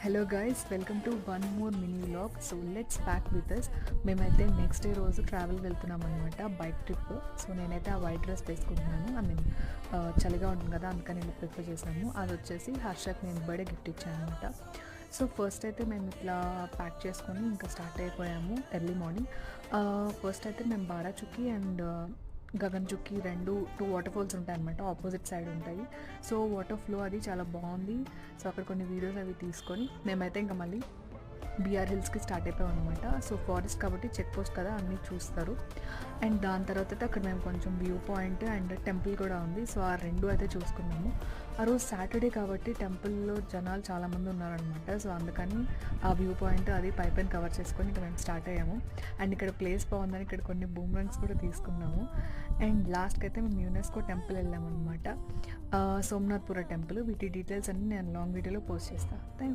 Hello guys, welcome to one more mini vlog. So let's pack with us. మేమైతే next day రోజు travel వెళ్తున్నాం అనమాట, bike trip. So నేనైతే ఆ white dress వేసుకుంటున్నాను. చలిగా ఉంటుంది కదా, అందుకని నేను ప్రిఫర్ చేశాను. అది వచ్చేసి హర్షకి నేను బర్త్డే గిఫ్ట్ ఇచ్చాను అనమాట. సో ఫస్ట్ అయితే మేము ఇట్లా ప్యాక్ చేసుకొని ఇంకా స్టార్ట్ అయిపోయాము ఎర్లీ మార్నింగ్. ఫస్ట్ అయితే మేము Bara Chukki and Gagan Chukki two waterfalls ఉంటాయి అనమాట, ఆపోజిట్ సైడ్ ఉంటాయి. సో వాటర్ ఫ్లో అది చాలా బాగుంది. సో అక్కడ కొన్ని వీడియోస్ అవి తీసుకొని మేమైతే ఇంకా మళ్ళీ బీఆర్ హిల్స్కి స్టార్ట్ అయిపోయాం అనమాట. సో ఫారెస్ట్ కాబట్టి చెక్ పోస్ట్ కదా, అన్నీ చూస్తారు. అండ్ దాని తర్వాత అయితే అక్కడ మేము కొంచెం వ్యూ పాయింట్ అండ్ టెంపుల్ కూడా ఉంది. సో ఆ రెండు అయితే చూసుకున్నాము. ఆ రోజు సాటర్డే కాబట్టి టెంపుల్లో జనాలు చాలామంది ఉన్నారనమాట. సో అందుకని ఆ వ్యూ పాయింట్ అది పైపైన కవర్ చేసుకొని ఇంకా మేము స్టార్ట్ అయ్యాము. అండ్ ఇక్కడ ప్లేస్ బాగుందని ఇక్కడ కొన్ని బూమ్రాంగ్స్ కూడా తీసుకున్నాము. అండ్ లాస్ట్కి అయితే మేము యునెస్కో టెంపుల్ వెళ్ళామన్నమాట, సోమనాథ్పుర టెంపుల్. వీటి డీటెయిల్స్ అన్నీ నేను లాంగ్ వీడియోలో పోస్ట్ చేస్తాను. థ్యాంక్స్.